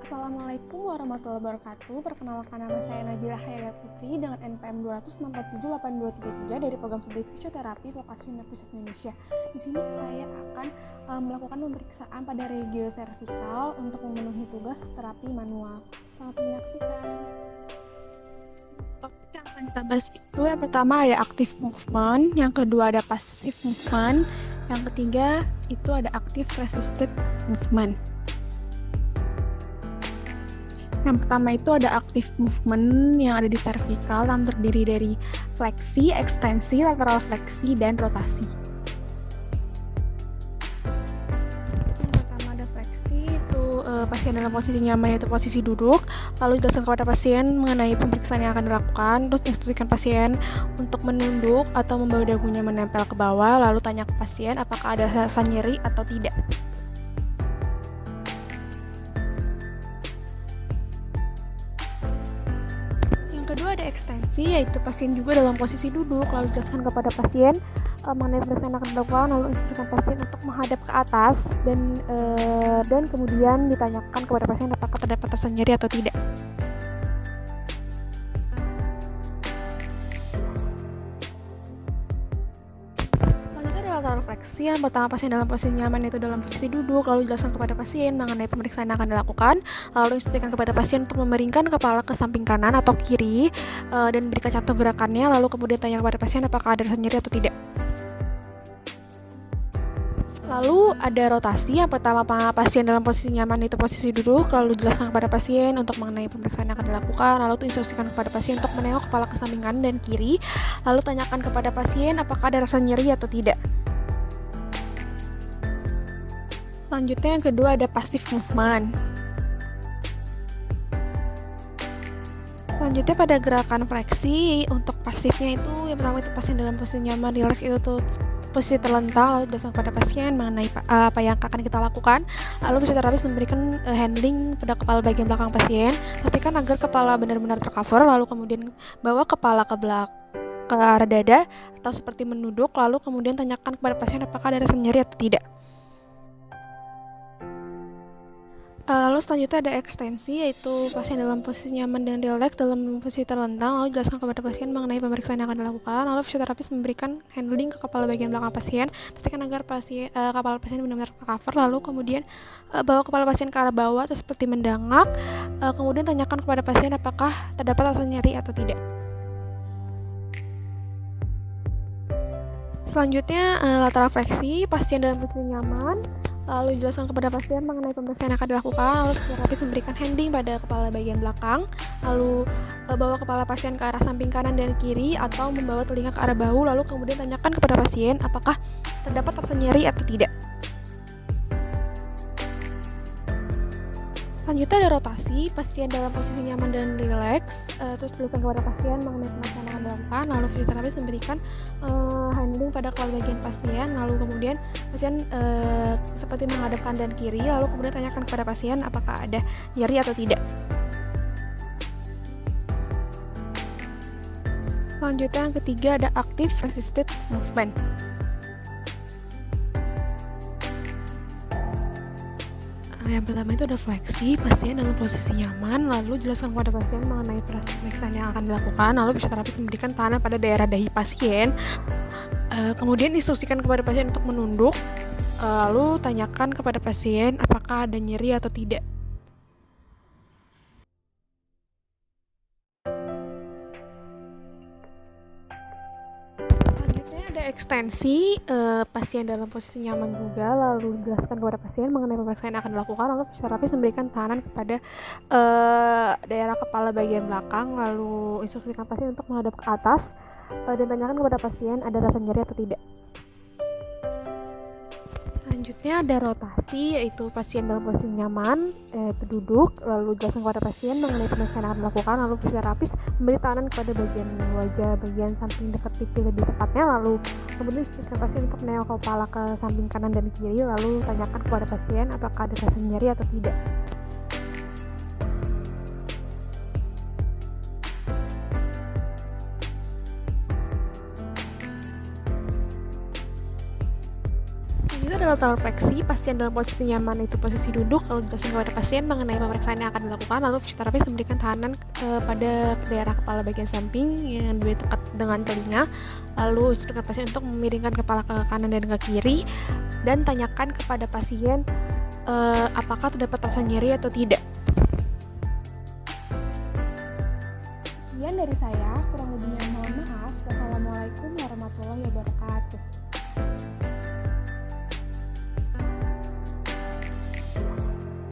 Assalamualaikum warahmatullahi wabarakatuh. Perkenalkan, nama saya Nabila Hayada Putri dengan NPM 2678233 dari Program Studi Fisioterapi Vokasi Universitas Indonesia. Di sini saya akan melakukan pemeriksaan pada regio servikal untuk memenuhi tugas terapi manual. Selamat menyaksikan. Topik yang akan kita bahas itu yang pertama ada active movement, yang kedua ada passive movement, yang ketiga itu ada active resisted movement. Yang pertama itu ada active movement yang ada di cervical yang terdiri dari fleksi, ekstensi, lateral fleksi, dan rotasi. Yang pertama ada fleksi, itu pasien dalam posisi nyaman yaitu posisi duduk, lalu jelaskan kepada pasien mengenai pemeriksaan yang akan dilakukan, terus instruksikan pasien untuk menunduk atau membawa dagunya menempel ke bawah, lalu tanya ke pasien apakah ada rasa nyeri atau tidak. Kedua ada ekstensi, yaitu pasien juga dalam posisi duduk, lalu jelaskan kepada pasien mengenai pemeriksaan yang akan dilakukan, lalu instruksikan pasien untuk menghadap ke atas dan kemudian ditanyakan kepada pasien apakah terdapat rasa nyeri atau tidak. Lateral fleksi, yang pertama pasien dalam posisi nyaman yaitu dalam posisi duduk, lalu jelaskan kepada pasien mengenai pemeriksaan yang akan dilakukan, lalu instruksikan kepada pasien untuk memeringkan kepala ke samping kanan atau kiri dan berikan contoh gerakannya, lalu kemudian tanya kepada pasien apakah ada rasa nyeri atau tidak. Lalu ada rotasi, yang pertama pasien dalam posisi nyaman yaitu posisi duduk, lalu jelaskan kepada pasien untuk mengenai pemeriksaan yang akan dilakukan, lalu instruksikan kepada pasien untuk menengok kepala ke samping kanan dan kiri, lalu tanyakan kepada pasien apakah ada rasa nyeri atau tidak. Selanjutnya yang kedua ada passive movement. Selanjutnya pada gerakan fleksi, untuk pasifnya itu yang pertama itu pasien dalam posisi nyaman, relax itu tuh posisi terlentang, lalu jelaskan kepada pasien mengenai apa yang akan kita lakukan, lalu fisioterapis memberikan handling pada kepala bagian belakang pasien, pastikan agar kepala benar-benar tercover, lalu kemudian bawa kepala ke arah dada atau seperti menunduk, lalu kemudian tanyakan kepada pasien apakah ada rasa nyeri atau tidak. Lalu selanjutnya ada ekstensi, yaitu pasien dalam posisi nyaman dan rileks dalam posisi terlentang, lalu jelaskan kepada pasien mengenai pemeriksaan yang akan dilakukan, lalu fisioterapis memberikan handling ke kepala bagian belakang pasien, pastikan agar kepala pasien benar-benar tercover, lalu kemudian bawa kepala pasien ke arah bawah atau seperti mendangak, kemudian tanyakan kepada pasien apakah terdapat rasa nyeri atau tidak. Selanjutnya lateral fleksi, pasien dalam posisi nyaman, lalu jelaskan kepada pasien mengenai pemeriksaan yang akan dilakukan, lalu fisioterapis memberikan handling pada kepala bagian belakang, lalu bawa kepala pasien ke arah samping kanan dan kiri atau membawa telinga ke arah bahu, lalu kemudian tanyakan kepada pasien apakah terdapat rasa nyeri atau tidak. Selanjutnya ada rotasi, pasien dalam posisi nyaman dan rileks, terus jelaskan kepada pasien mengenai pemeriksaan yang akan dilakukan, lalu fisioterapis memberikan handling pada kepala bagian pasien, lalu kemudian pasien seperti menghadap kanan dan kiri, lalu kemudian tanyakan kepada pasien apakah ada nyeri atau tidak. Selanjutnya yang ketiga ada active resisted movement. Yang pertama itu ada fleksi, pasien dalam posisi nyaman, lalu jelaskan kepada pasien mengenai pemeriksaan yang akan dilakukan, lalu fisioterapis memberikan tekanan pada daerah dahi pasien, kemudian instruksikan kepada pasien untuk menunduk, lalu tanyakan kepada pasien apakah ada nyeri atau tidak. Ekstensi, pasien dalam posisi nyaman juga, lalu jelaskan kepada pasien mengenai pemeriksaan yang akan dilakukan, lalu fisioterapis memberikan tekanan kepada daerah kepala bagian belakang, lalu instruksikan pasien untuk menghadap ke atas dan tanyakan kepada pasien ada rasa nyeri atau tidak. Selanjutnya ada rotasi, yaitu pasien dalam posisi nyaman, yaitu duduk, lalu jelaskan kepada pasien mengenai pemeriksaan yang akan dilakukan, lalu fisioterapis memberi tekanan kepada bagian wajah, bagian samping dekat pipi lebih tepatnya, lalu kemudian instruksikan pasien untuk menengok kepala ke samping kanan dan kiri, lalu tanyakan kepada pasien apakah ada rasa nyeri atau tidak. Selanjutnya ada adalah terfleksi, pasien dalam posisi nyaman itu posisi duduk, lalu dijelaskan kepada pasien mengenai pemeriksaan yang akan dilakukan, lalu fisioterapis memberikan tahanan pada daerah kepala bagian samping yang lebih dekat dengan telinga, lalu instruksikan pasien untuk memiringkan kepala ke kanan dan ke kiri, dan tanyakan kepada pasien apakah terdapat rasa nyeri atau tidak. Sekian dari saya, kurang lebihnya mohon